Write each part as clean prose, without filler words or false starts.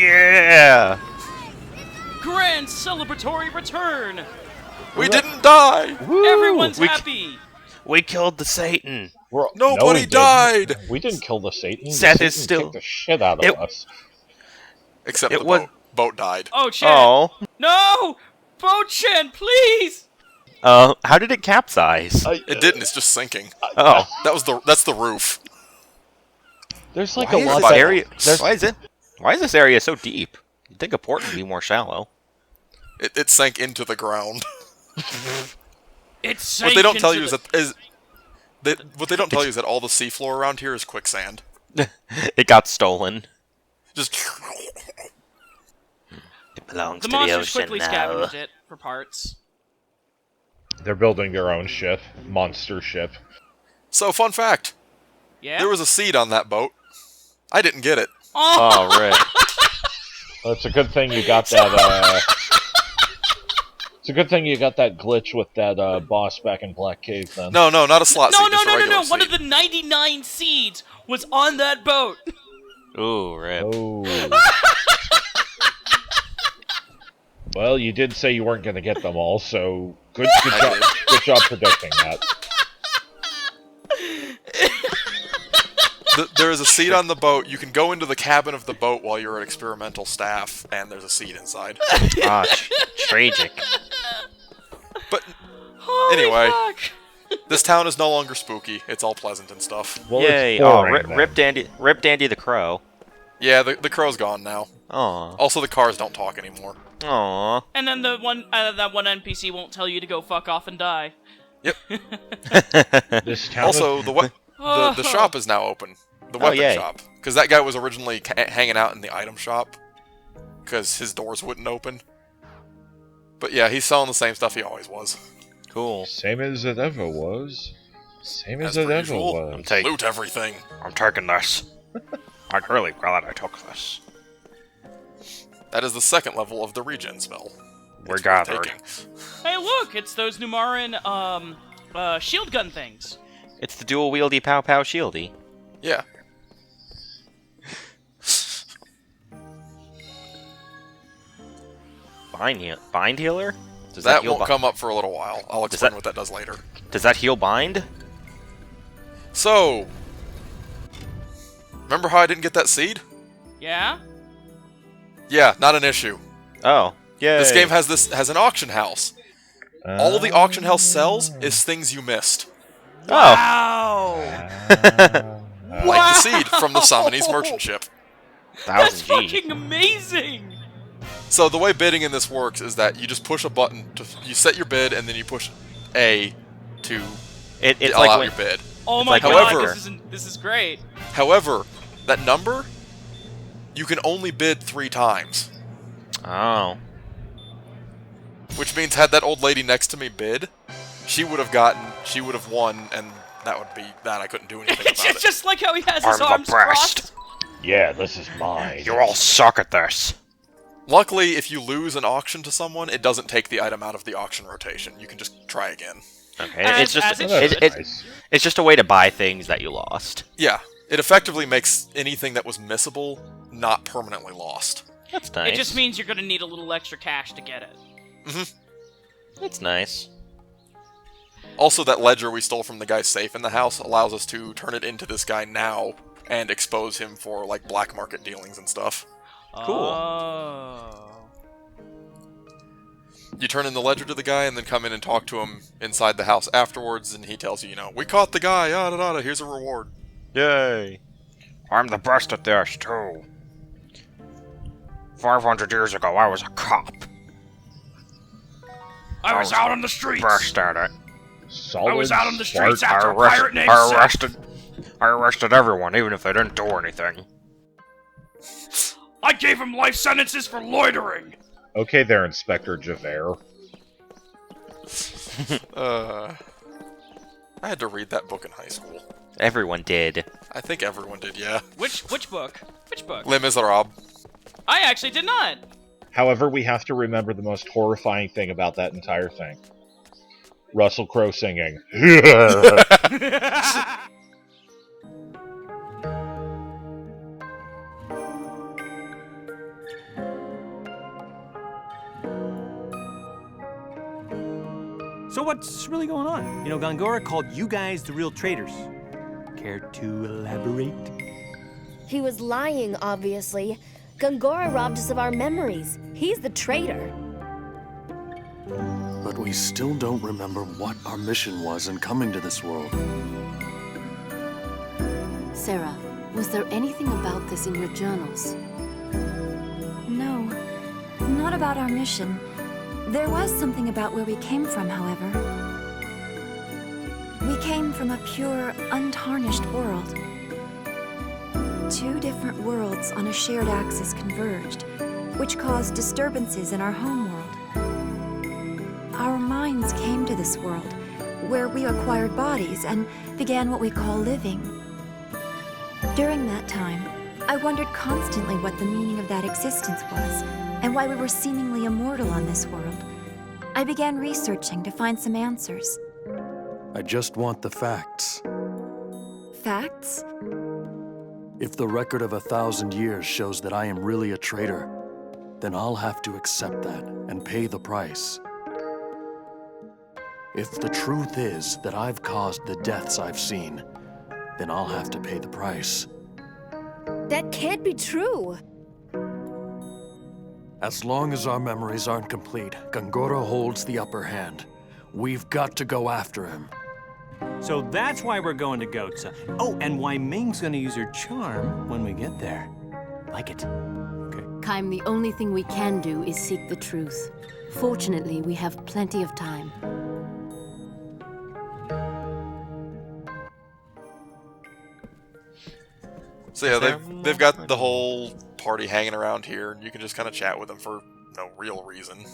Yeah! Grand celebratory return! We didn't die! Woo! Everyone's happy! We killed the Satan! Nobody we died! didn't. We didn't kill the Satan. Seth the is Satan still- kicked the shit out of us. Except It the was- boat. Boat died. Oh, Chan! Oh. No! Bo-Chan, please! How did it capsize? It didn't, it's just sinking. Oh. That's the roof. There's like Why a is lot this of area... Why is this area so deep? You'd think a port would be more shallow. It sank into the ground. It sank What they don't tell into you the- what they don't tell you is that all the seafloor around here is quicksand. It got stolen. Just It belongs The to the monsters ocean quickly now. scavenged it for parts. They're building their own ship, monster ship. So, fun fact. Yeah? There was a seed on that boat. I didn't get it. Oh! Oh, right. Well, it's a good thing you got that. It's a good thing you got that glitch with that boss back in Black Cave. Then. No, not a slot No, seed. no, just a no, no, regular no! One of seed. the 99 seeds was on that boat! Ooh, rip. Oh. Well, you did say you weren't going to get them all, so good job. Good job predicting that. There is a seed on the boat. You can go into the cabin of the boat while you're at experimental staff, and there's a seed inside. Ah, tragic. But Holy Anyway. fuck. this town is no longer spooky. It's all pleasant and stuff. Well, Yay! it's Oh, boring, then. Rip Dandy the Crow. Yeah, the crow's gone now. Aw. Also, the cars don't talk anymore. Aw. And then that one NPC won't tell you to go fuck off and die. This town. Also, the shop is now open. The weapon yay. shop. Because that guy was originally hanging out in the item shop. Because his doors wouldn't open. But yeah, he's selling the same stuff he always was. Cool. Same as it ever was. Same as As it per ever usual. was. Loot everything. I'm taking this. I'm really glad I took this. That is the second level of the regen spell. We're It's worth gathered. taking. Hey, look! It's those Numaran, shield gun things. It's the dual wieldy pow pow shieldy. Yeah. Bind healer? Does That heal won't come up for a little while. I'll Does explain that- what that does later. Does that heal bind? So, remember how I didn't get that seed? Yeah? Yeah, not an issue. Oh, yeah. This game has an auction house. All the auction house sells is things you missed. Oh, Wow! Like the seed from the Samanese merchant ship. That's 1000 G. fucking amazing! So the way bidding in this works is that you just push a button, you set your bid, and then you push A to It's allow like out when, your bid. Oh It's my like god, however- this is great. However, that number, you can only bid 3 times. Oh. Which means had that old lady next to me bid, she would have won, and that would be that. I couldn't do anything It's about it. just like how he has I'm his the arms best. crossed. Yeah, this is mine. You all suck at this. Luckily, if you lose an auction to someone, it doesn't take the item out of the auction rotation. You can just try again. Okay, As- it's just as it That's should. nice. it's just a way to buy things that you lost. Yeah, it effectively makes anything that was missable not permanently lost. That's nice. It just means you're gonna need a little extra cash to get it. That's nice. Also, that ledger we stole from the guy's safe in the house allows us to turn it into this guy now and expose him for, like, black market dealings and stuff. Cool. Oh. You turn in the ledger to the guy and then come in and talk to him inside the house afterwards, and he tells you, we caught the guy, yada yada, here's a reward. Yay. I'm the best at this, too. 500 years ago, I was a cop. I was out on the streets. Best at it. Solid I was out on the streets smart- after a pirate named I arrested everyone, even if they didn't do anything. I gave him life sentences for loitering. Okay there, Inspector Javert. I had to read that book in high school. Everyone did. I think everyone did, yeah. Which book? Which book? Les Miserables. I actually did not. However, we have to remember the most horrifying thing about that entire thing. Russell Crowe singing. what's really going on. You know, Gongora called you guys the real traitors. Care to elaborate? He was lying, obviously. Gongora robbed us of our memories. He's the traitor. But we still don't remember what our mission was in coming to this world. Sarah, was there anything about this in your journals? No, not about our mission. There was something about where we came from, however. We came from a pure, untarnished world. 2 different worlds on a shared axis converged, which caused disturbances in our home world. Our minds came to this world, where we acquired bodies and began what we call living. During that time, I wondered constantly what the meaning of that existence was, and why we were seemingly immortal on this world. I began researching to find some answers. I just want the facts. Facts? If the record of 1,000 years shows that I am really a traitor, then I'll have to accept that and pay the price. If the truth is that I've caused the deaths I've seen, then I'll have to pay the price. That can't be true. As long as our memories aren't complete, Gongora holds the upper hand. We've got to go after him. So that's why we're going to Goatsa. Oh, and why Ming's gonna use her charm when we get there. Like it. Okay. Kaim, the only thing we can do is seek the truth. Fortunately, we have plenty of time. So yeah, they've got the whole party hanging around here, and you can just kind of chat with them for no real reason.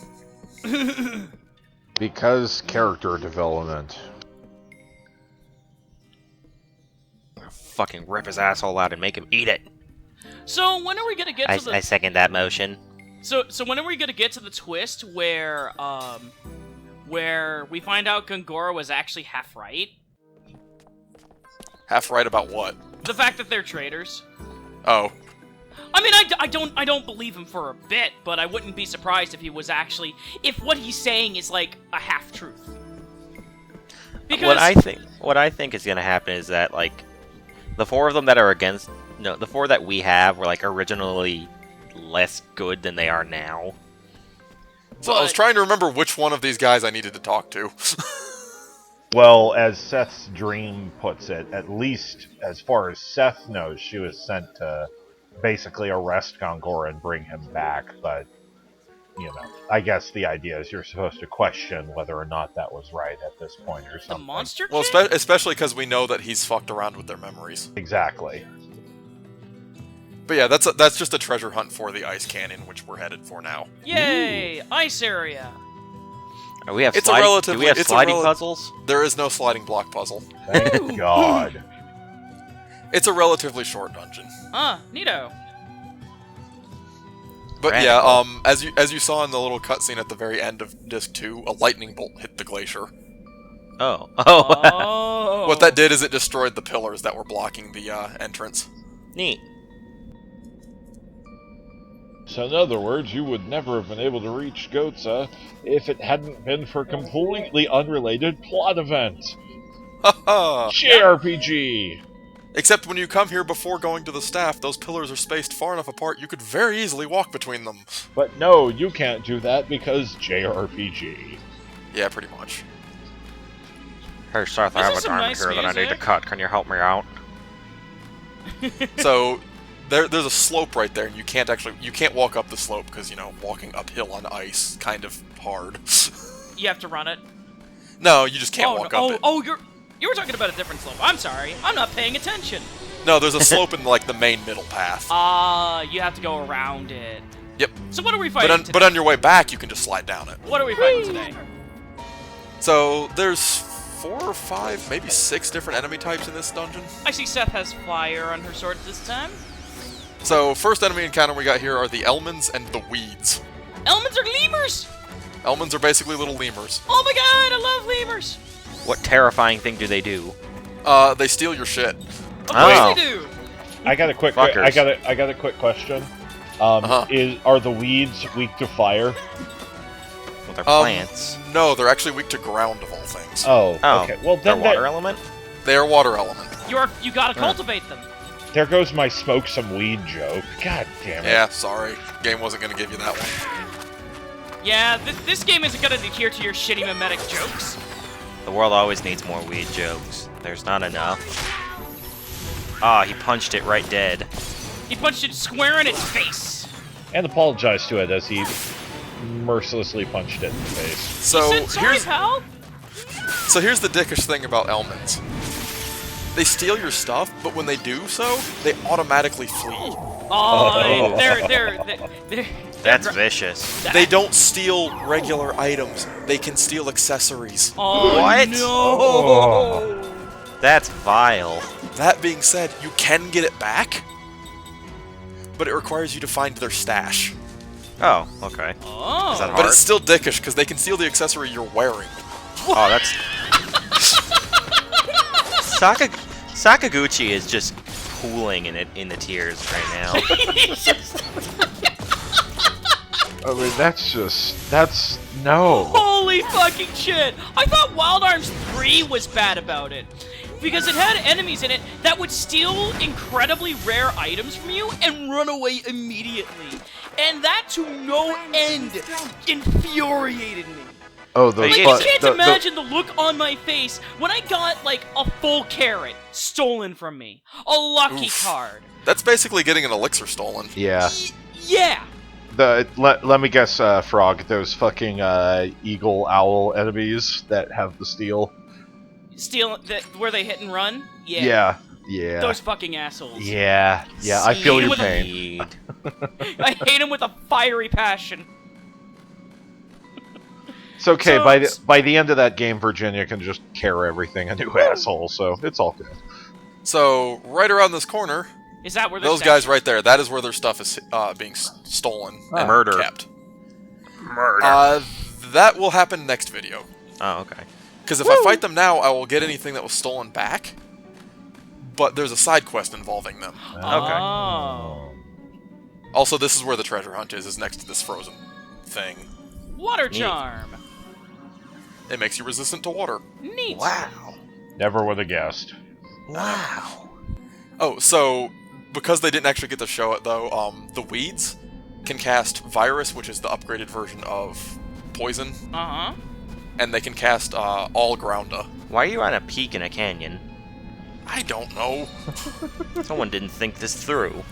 Because character development. Fucking rip his asshole out and make him eat it. So when are we gonna get to the? I second that motion. So when are we gonna get to the twist where we find out Gongora was actually half right? Half right about what? The fact that they're traitors. Oh. I mean, I don't believe him for a bit, but I wouldn't be surprised if he was actually, if what he's saying is like a half truth. Because What I think is gonna happen is that like the 4 of them that are against, no, the 4 that we have were like originally less good than they are now. So I was trying to remember which one of these guys I needed to talk to. Well, as Seth's dream puts it, at least as far as Seth knows, she was sent to basically arrest Gongora and bring him back, but, you know, I guess the idea is you're supposed to question whether or not that was right at this point or the something. monster Well, kid? especially because we know that he's fucked around with their memories. Exactly. But yeah, that's just a treasure hunt for the Ice Canyon, which we're headed for now. Yay! Ice area! We have It's sliding, a relatively, do we have it's sliding a puzzles? There is no sliding block puzzle. Thank God. It's a relatively short dungeon. Neato. But Right. yeah, as you saw in the little cutscene at the very end of Disc 2, a lightning bolt hit the glacier. Oh. Oh. What that did is it destroyed the pillars that were blocking the entrance. Neat. So in other words, you would never have been able to reach Goatsa if it hadn't been for a completely unrelated plot event. Haha! JRPG! Except when you come here before going to the staff, those pillars are spaced far enough apart you could very easily walk between them. But no, you can't do that because JRPG. Yeah, pretty much. Hey Seth, I This have is a some diamond nice here that I need to music. cut. Can you help me out? So, there's a slope right there, and you can't walk up the slope because, you know, walking uphill on ice kind of hard. You have to run it. No, you just can't walk up it. You were talking about a different slope. I'm sorry. I'm not paying attention. No, there's a slope in, like, the main middle path. You have to go around it. Yep. So what are we fighting today? But on your way back, you can just slide down it. What are we fighting today? So, there's 4 or 5, maybe 6 different enemy types in this dungeon. I see Seth has fire on her sword this time. So, first enemy encounter we got here are the Elmans and the Weeds. Elmans are lemurs! Elmans are basically little lemurs. Oh my god, I love lemurs! What terrifying thing do they do? They steal your shit. Of Oh. course they do! I got a quick. Fuckers. I got a quick question. Uh-huh. Are the weeds weak to fire? Well, they're plants. No, they're actually weak to ground of all things. Oh, Oh, okay. Well, they're then water element? They are water element. You gotta cultivate them. there goes my smoke some weed joke. God damn it. Yeah, sorry. Game wasn't gonna give you that one. Yeah, this game isn't gonna adhere to your shitty mimetic jokes. The world always needs more weed jokes. There's not enough. Ah, he punched it right dead. He punched it square in its face. And apologized to it as he mercilessly punched it in the face. So He said, sorry, pal. here's the dickish thing about Elmans. They steal your stuff, but when they do so, they automatically flee. Oh, they're That's vicious. They don't steal regular items. They can steal accessories. Oh, What? no. Oh. That's vile. That being said, you can get it back, but it requires you to find their stash. Oh, okay. Oh. Is that But hard? it's still dickish, because they can steal the accessory you're wearing. Oh, that's... Sakaguchi is just pooling in the tears right now. I mean, that's no. Holy fucking shit! I thought Wild Arms 3 was bad about it. Because it had enemies in it that would steal incredibly rare items from you and run away immediately. And that to no end infuriated me. Oh, Like, those. I can't imagine the look on my face when I got, like, a full carrot stolen from me. A lucky Oof. card. That's basically getting an elixir stolen. Yeah. Yeah. Let me guess, Frog. Those fucking eagle owl enemies that have the steel. Where they hit and run? Yeah. Yeah. Those fucking assholes. Yeah. Yeah. I feel See, your with a- pain. I hate them with a fiery passion. It's okay. So- By the end of that game, Virginia can just care everything a new asshole. So it's all good. So, right around this corner, Is that where those guys right there, that is where their stuff is being stolen and Murder. kept. Murder. That will happen next video. Oh, okay. Because if I fight them now, I will get anything that was stolen back. But there's a side quest involving them. Oh. Also, this is where the treasure hunt is next to this frozen thing. Water Neat. charm. It makes you resistant to water. Neat. Wow. Never would have guessed. Wow. Oh, so because they didn't actually get to show it though, the weeds can cast Virus, which is the upgraded version of Poison, Uh-huh. and they can cast All Grounda. Why are you on a peak in a canyon? I don't know. Someone didn't think this through.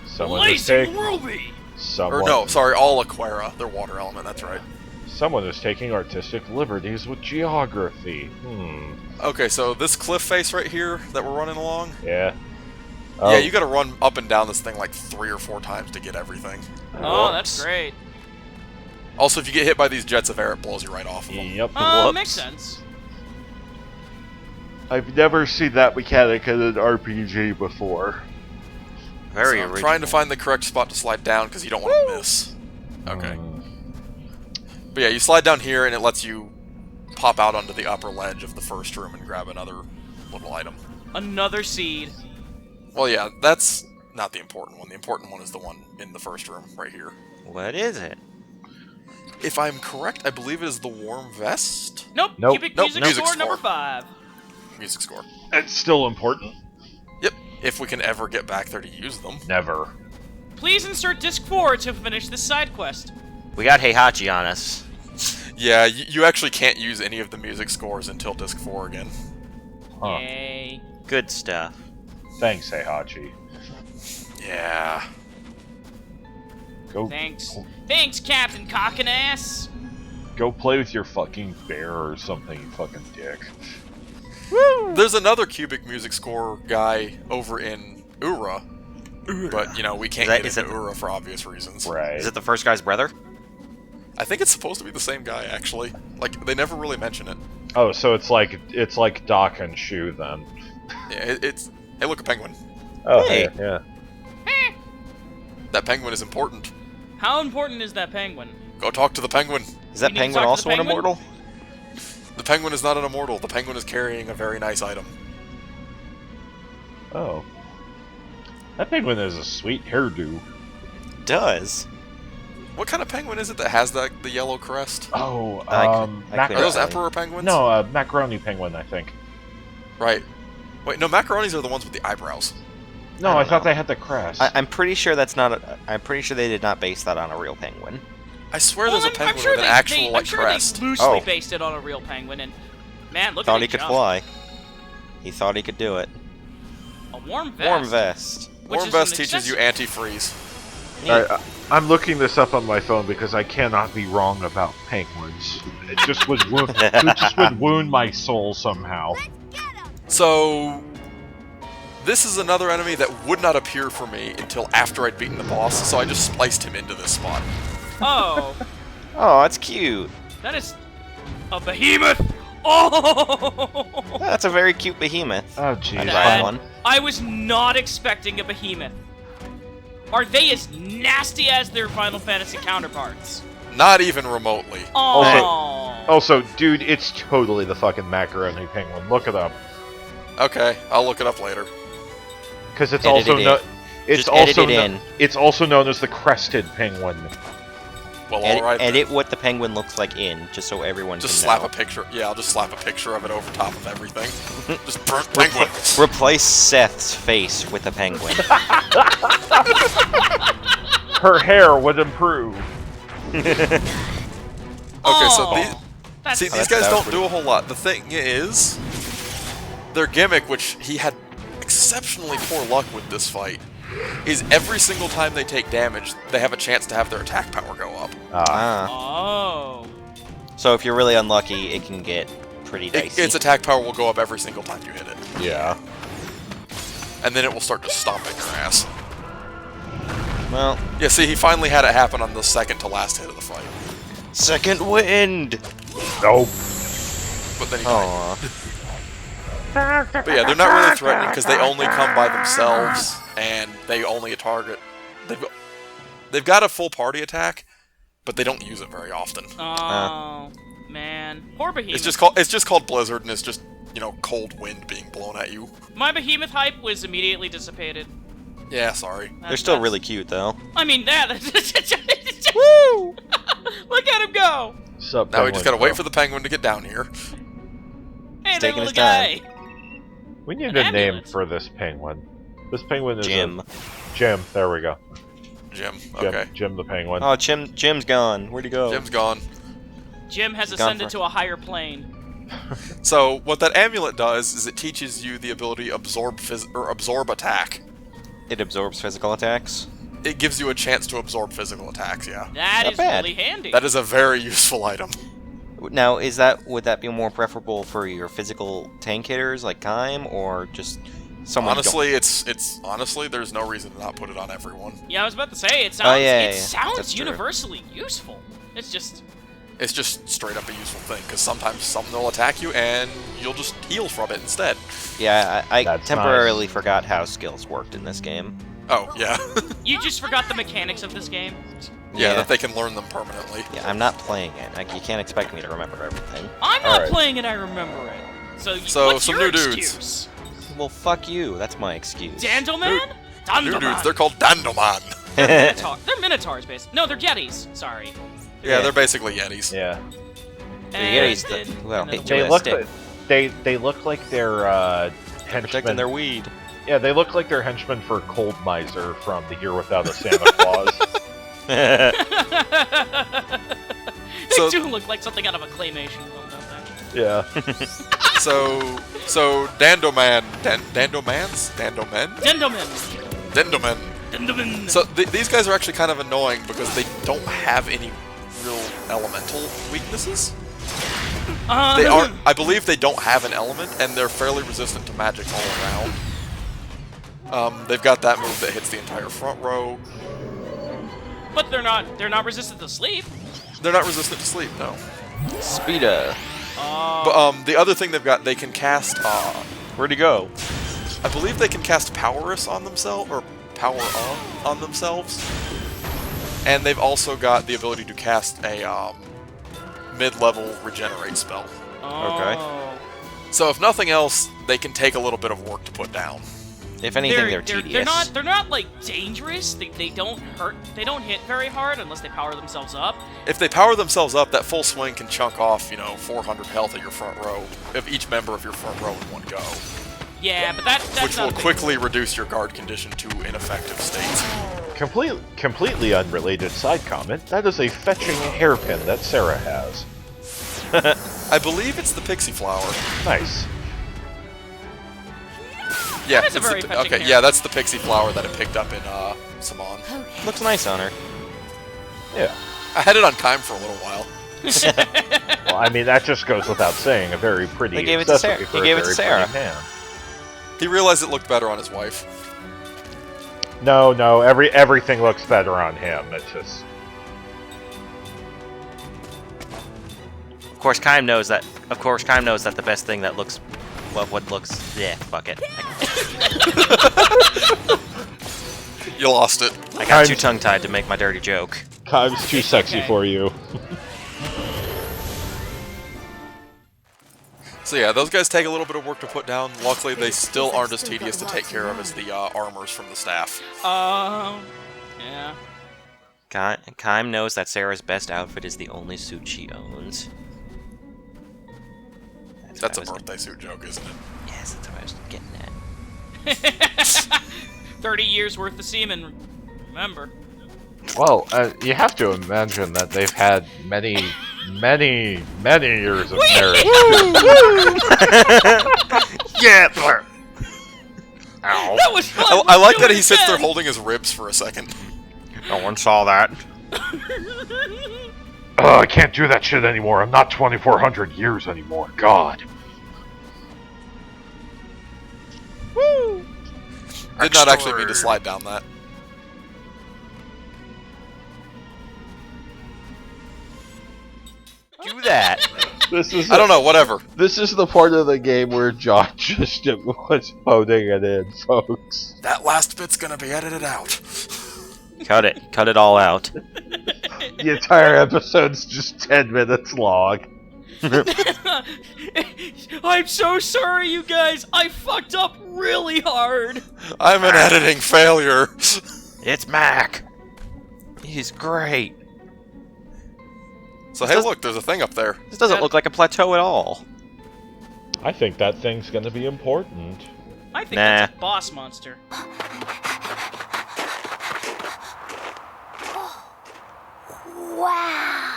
Someone is Blazing taking. Ruby. Or no, sorry, All Aquara. They're water element, that's right. Someone is taking artistic liberties with geography. Okay, so this cliff face right here that we're running along, Yeah. yeah, you gotta run up and down this thing like 3 or 4 times to get everything. Oh, that's great. Also, if you get hit by these jets of air, it blows you right off of them. Yep. Whoops. Makes sense. I've never seen that mechanic in an RPG before. Very So I'm original. trying to find the correct spot to slide down because you don't want to miss. Okay. But yeah, you slide down here and it lets you pop out onto the upper ledge of the first room and grab another little item. Another seed. Well, yeah, that's not the important one. The important one is the one in the first room, right here. What is it? If I'm correct, I believe it is the Warm Vest? Nope. Nope. Cubic Nope, music, music score score. number 5. Music score. It's still important. Yep, if we can ever get back there to use them. Never. Please insert disc 4 to finish this side quest. We got Heihachi on us. Yeah, you actually can't use any of the music scores until Disc 4 again. Huh. Yay. Good stuff. Thanks, Heihachi. Yeah. Go. Thanks. Thanks, Captain Cockinass. Go play with your fucking bear or something, you fucking dick. There's another cubic music score guy over in Ura. But, you know, we can't Is get it- into Ura for obvious reasons. Right. Is it the first guy's brother? I think it's supposed to be the same guy, actually. Like, they never really mention it. Oh, so it's like Doc and Shu then. Yeah, it's... Hey, look, a penguin. Oh, Hey. yeah. That penguin is important. How important is that penguin? Go talk to the penguin. Is that We need to penguin talk to the also an penguin? immortal? The penguin is not an immortal. The penguin is carrying a very nice item. Oh. That penguin has a sweet hairdo. Does. What kind of penguin is it that has the yellow crest? Oh, I Are couldn't those tell you. emperor penguins? no, macaroni penguin, I think. Right. Wait, no, macaronis are the ones with the eyebrows. No, I I don't thought know. they had the crest. I'm pretty sure that's not. I'm pretty sure they did not base that on a real penguin. I swear Well, there's a I'm penguin sure with an they, actual I'm like sure crest. they loosely Oh. based it on a real penguin, and man, look Thought at he it could jump. fly. He thought he could do it. A warm vest. Warm vest. which Warm is vest an teaches you antifreeze. I'm looking this up on my phone because I cannot be wrong about penguins. It just would wound my soul somehow. So, this is another enemy that would not appear for me until after I'd beaten the boss, so I just spliced him into this spot. Oh, Oh, that's cute. that is a behemoth. Oh, That's a very cute behemoth. Oh, jeez. I'd That- buy one. I was not expecting a behemoth. Are they as nasty as their Final Fantasy counterparts? Not even remotely. Oh, Also, dude, it's totally the fucking macaroni penguin. Look it up, Okay, I'll look it up later. because it's Edit also it no, in. it's Just edit also it kno- in. it's also known as the crested penguin. Well, Edit, alright then. edit what the penguin looks like in, just so everyone Just can slap know. a picture. Yeah, I'll just slap a picture of it over top of everything. Just burnt penguin. Replace Seth's face with a penguin. Her hair would improve. Okay, so that's these that's- guys that was don't do a whole lot. The thing is, their gimmick, which he had exceptionally poor luck with this fight, is every single time they take damage, they have a chance to have their attack power go up. Ah. Oh, So if you're really unlucky, it can get pretty dicey. Its attack power will go up every single time you hit it. Yeah. And then it will start just stomping your ass. Well, Yeah, see, he finally had it happen on the second to last hit of the fight. second wind! Nope. But then he died. Aw. But yeah, they're not really threatening because they only come by themselves, and they only target... They've got a full party attack, but they don't use it very often. oh, man, poor behemoth. It's just called Blizzard, and it's just, you know, cold wind being blown at you. My behemoth hype was immediately dissipated. Yeah, sorry. They're still really cute, though. I mean, woo! Look at him go! Sup, Now we just gotta wait penguin, for the penguin to get down here. Hey, He's there, taking little his guy. We need An a name amulet. for this penguin. This penguin is Jim. Jim. There we go. Jim, Jim, okay. Jim the penguin. Oh, Jim's gone. Where'd he go? Jim's gone. Jim has Gone ascended for- to a higher plane. So, what that amulet does is it teaches you the ability to absorb attack. It absorbs physical attacks. It gives you a chance to absorb physical attacks, yeah. That Not is bad. really handy. That is a very useful item. Now, would that be more preferable for your physical tank hitters like Kaim, or just someone? Honestly, honestly, there's no reason to not put it on everyone. Yeah, I was about to say, it sounds, yeah, it yeah. sounds That's true. universally useful. It's just... It's just straight up a useful thing, because sometimes something will attack you and you'll just heal from it instead. Yeah, I That's temporarily nice. forgot how skills worked in this game. Oh, yeah. You just forgot the mechanics of this game. Yeah, that they can learn them permanently. Yeah, I'm not playing it. Like, you can't expect me to remember everything. I'm not Alright. playing it, I remember it. So, So, what's some your new dudes. excuse? Well, fuck you. That's my excuse. Dandleman? New Dandleman. dudes, they're called Dandoman. Minotaur. They're Minotaurs, basically. No, they're Yetis. Sorry. Yeah, they're basically Yetis. Yeah. Yetis, And well, and hey, then Joe, They Yeah, look stick. like they look like they're Protecting henchmen. their weed. Yeah, they look like they're henchmen for Cold Miser from The Year Without a Santa Claus. they So- do look like something out of a claymation film, don't they? Yeah. So Dandoman, Dandomans? Dandomen? Dendoman. Dendomen. Dendoman. So these guys are actually kind of annoying because they don't have any real elemental weaknesses. They are, I believe they don't have an element, and they're fairly resistant to magic all around. They've got that move that hits the entire front row. But they're not resistant to sleep. They're not resistant to sleep, no. Speeda. But the other thing they've got, they can cast, Where'd he go? I believe they can cast Powerus on themselves, or Power on themselves. And they've also got the ability to cast a mid-level regenerate spell. Oh. Okay. So if nothing else, they can take a little bit of work to put down. If anything, they're tedious. They're not like dangerous. They don't hurt. They don't hit very hard unless they power themselves up. If they power themselves up, that full swing can chunk off, 400 health at your front row, of each member of your front row in one go. Yeah, but that's which not will quickly reduce your guard condition to ineffective states. Completely unrelated side comment. That is a fetching hairpin that Sarah has. I believe it's the pixie flower. Nice. Yeah, That is a very fetching okay. hair. Yeah, that's the pixie flower that it picked up in Saman. Looks nice on her. Yeah. I had it on Kaim for a little while. Well, I mean, that just goes without saying. A very pretty They gave it to Sarah. accessory for He gave a it to very Sarah. pretty man. He realized it looked better on his wife. No, everything looks better on him. It's just... Of course, Kaim knows that the best thing that looks, what looks, yeah, fuck it. You lost it. I got too tongue-tied to make my dirty joke. Kaim's too sexy for you. So yeah, those guys take a little bit of work to put down. Luckily, they still aren't as tedious to take care of as the armors from the staff. Yeah. Kaim knows that Sarah's best outfit is the only suit she owns. That's a birthday suit joke, isn't it? Yes, that's what I was getting at. 30 years worth of semen. Remember. Well, you have to imagine that they've had many years of marriage. Yeah! That was fun! I like that Let's do he it sits there again! holding his ribs for a second. No one saw that. I can't do that shit anymore. I'm not 2,400 years anymore. God. Did not actually mean to slide down that. Do that. I don't know, whatever. This is the part of the game where John just was phoning it in, folks. That last bit's gonna be edited out. Cut it. Cut it all out. The entire episode's just 10 minutes long. I'm so sorry, you guys. I fucked up really hard. I'm an editing failure. It's Mac. He's great. So hey, look, there's a thing up there. This doesn't look like a plateau at all. I think that thing's gonna be important. I think Nah. that's a boss monster. Wow.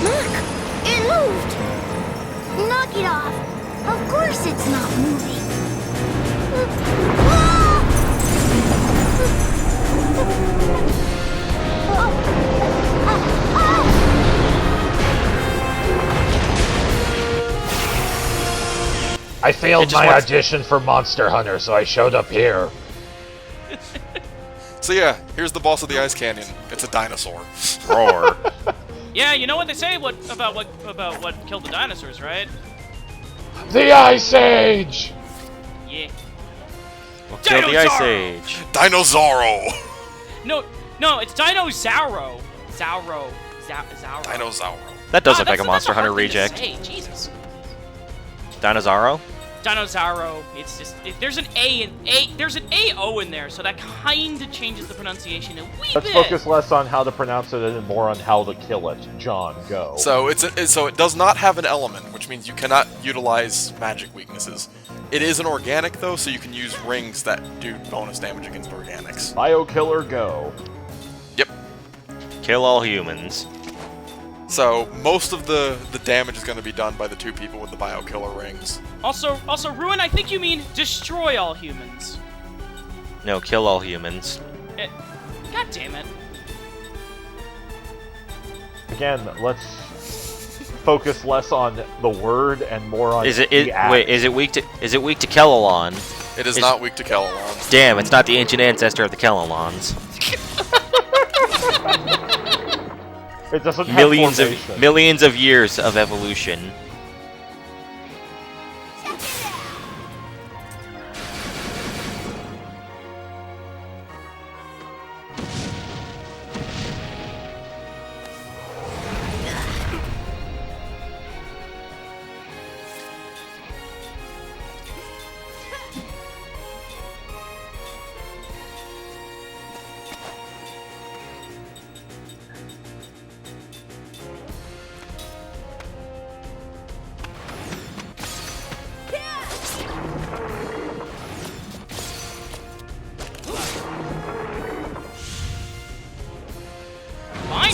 Look, it moved. Knock it off. Of course it's not moving. I failed my audition for Monster Hunter, so I showed up here. So yeah, here's the boss of the Ice Canyon. It's a dinosaur. Roar. Yeah, you know what they say about what killed the dinosaurs, right? The Ice Age! Yeah. We'll kill the Ice Dinosaur! Age. Dinosauro! No, it's Dinosauro. Zauro. Dinosauro. That does look that's like a Monster hard Hunter thing to reject. say, Jesus. Dinosauro? Dinosauro. It's just there's an AO in there, so that kind of changes the pronunciation a wee Let's bit. focus less on how to pronounce it and more on how to kill it. John, go. So it does not have an element, which means you cannot utilize magic weaknesses. It is an organic though, so you can use rings that do bonus damage against organics. Biokiller, go. Yep. Kill all humans. So most of the damage is going to be done by the two people with the biokiller rings. Also, Ruin, I think you mean destroy all humans. No, kill all humans. God damn it. Again, let's focus less on the word and more on Is it the act. wait, is it weak to Kellalon? It is not weak to Kellalons. Damn, it's not the ancient ancestor of the Kellalons. It doesn't have formation. Millions of years of evolution.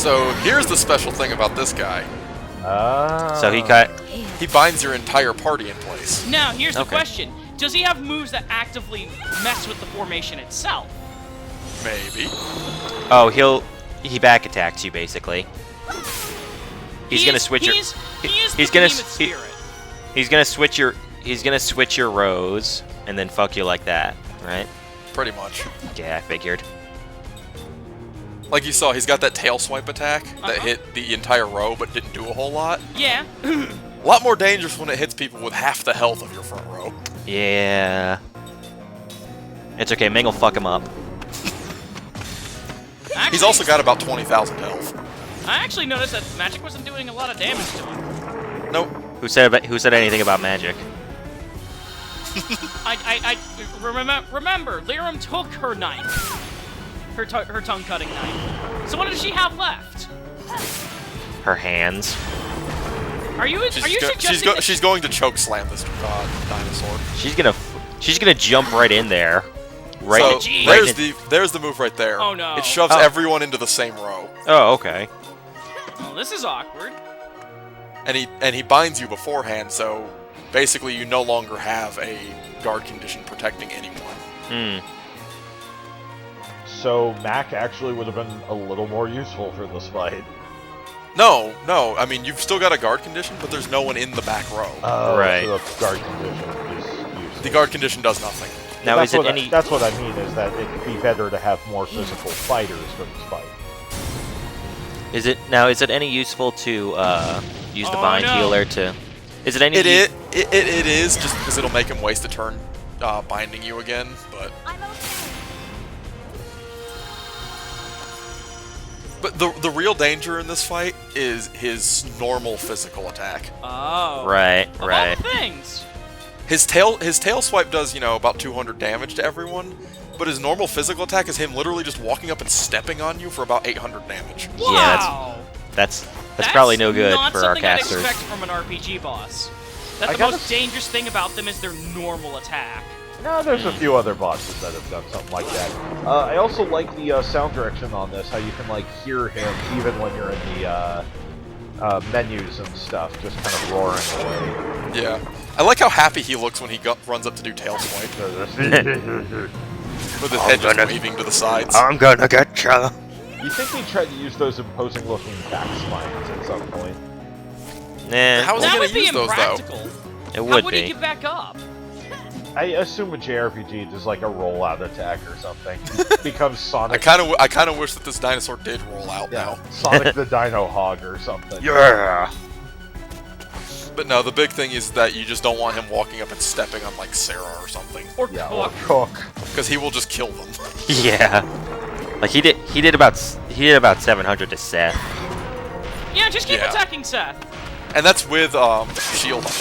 So here's the special thing about this guy. So He binds your entire party in place. Now, here's the Okay. question. Does he have moves that actively mess with the formation itself? Maybe. Oh, he back attacks you basically. He's He gonna is- switch he your. is- he is he's the gonna behemoth spirit. he's gonna switch your rows and then fuck you like that, right? Pretty much. Yeah, I figured. Like you saw, he's got that tail swipe attack that Uh-huh. hit the entire row but didn't do a whole lot. Yeah. A lot more dangerous when it hits people with half the health of your front row. Yeah. It's okay, Ming will fuck him up. Actually, He's also got about 20,000 health. I actually noticed that magic wasn't doing a lot of damage to him. Nope. Who said anything about magic? I remember, Lirum took her knife. Her tongue-cutting knife. So what does she have left? Her hands. Are you suggesting that She's going to choke slam this dinosaur. She's gonna jump right in there. Right. So Jeez. there's the move right there. Oh, no. It shoves Oh. everyone into the same row, Oh, okay. Oh, this is awkward. and he binds you beforehand. So basically, you no longer have a guard condition protecting anyone. Hmm. So Mac actually would have been a little more useful for this fight. No. I mean, you've still got a guard condition, but there's no one in the back row. Right. So the guard condition is useless. The guard condition does nothing. Now, that's is it what any? that's what I mean, is that it'd be better to have more physical fighters for this fight. Is it any useful to use the Oh, bind no. healer to? Is it any? It is just because it'll make him waste a turn binding you again, but. But the real danger in this fight is his normal physical attack. Oh. Right. Of all Right. the things. His tail swipe does, about 200 damage to everyone, but his normal physical attack is him literally just walking up and stepping on you for about 800 damage. Wow. That's probably no good not for our something I'd casters. expect from an RPG boss. That I the gotta most s- dangerous thing about them is their normal attack. No, there's a few other bosses that have done something like that. I also like the sound direction on this, how you can hear him even when you're in the menus and stuff, just kind of roaring away. Yeah. I like how happy he looks when he runs up to do tail swipe, with his head just waving to the sides. I'm gonna get ya. You think they tried to use those imposing looking back spines at some point? Nah, How is he That gonna would be use those, though? impractical. it How would would he be. get back up? I assume a JRPG does like a rollout attack or something. Becomes Sonic. I kind of wish that this dinosaur did roll out now. Sonic the Dino Hog or something. Yeah. But no, the big thing is that you just don't want him walking up and stepping on like Sarah or something, Or Yeah, or cook? Cook. because he will just kill them. Yeah. Like he did about 700 to Seth. Yeah, just keep Yeah. attacking Seth. And that's with shield on.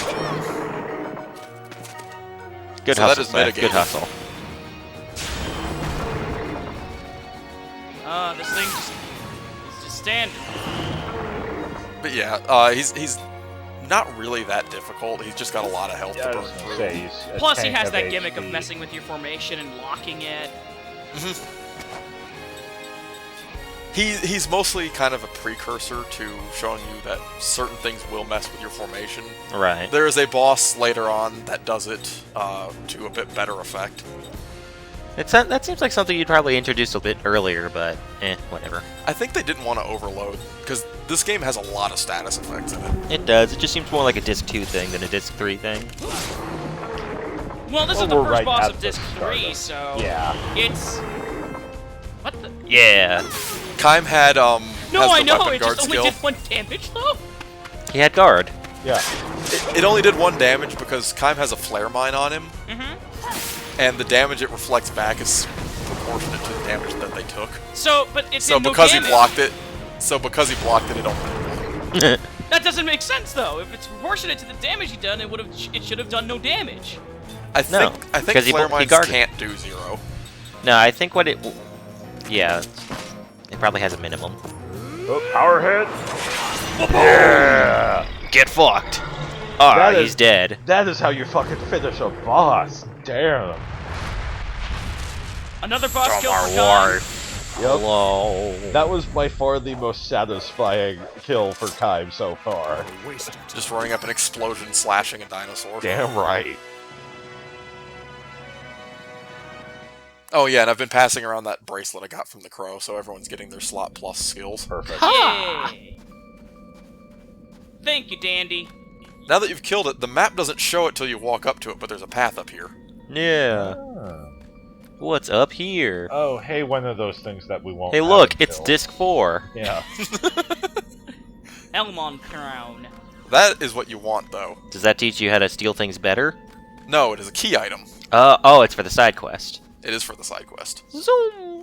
Good So that hustle, is Seth. Good mitigated. hustle. This thing is just standing. But yeah, he's not really that difficult. He's just got a lot of health Yeah, I to was burn gonna through. say, he's a Plus, he tank has of that gimmick of HP. messing with your formation and locking it. He's mostly kind of a precursor to showing you that certain things will mess with your formation. Right. There is a boss later on that does it to a bit better effect. That seems like something you'd probably introduce a bit earlier, but whatever. I think they didn't want to overload, because this game has a lot of status effects in it. It does. It just seems more like a Disc 2 thing than a Disc 3 thing. Well, this Well, is the we're first right boss at of the Disc start 3, of- so... Yeah. It's... What the... Yeah. Kaim had No, has I the know, weapon it guard just only skill. did 1 damage, though? He had guard. Yeah. It only did 1 damage because Kaim has a flare mine on him, and the damage it reflects back is proportionate to the damage that they took. So, but it's So in no because damage. he blocked it, it only did 1. That doesn't make sense, though. If it's proportionate to the damage he done, it should have done no damage. I No, think because he flare blo- he mines guarded. can't do 0. No, I think what it... Yeah. It probably has a minimum. Oh, power hit. Yeah. Get fucked. Alright, That he's is- dead. That is how you fucking finish a boss. Damn. Another boss kill From for our Khan. war. Hello. That was by far the most satisfying kill for Kaim so far. Just running up an explosion, slashing a dinosaur. Damn right. Oh yeah, and I've been passing around that bracelet I got from the crow, so everyone's getting their slot plus skills. Perfect. Yay! Thank you, Dandy. Now that you've killed it, the map doesn't show it till you walk up to it, but there's a path up here. Yeah. Ah. What's up here? Oh, hey, one of those things that we won't. Hey, have look, it's until- disc 4. Yeah. Elmon Crown. That is what you want, though. Does that teach you how to steal things better? No, it is a key item. Oh, it's for the side quest. It is for the side quest. Zoom.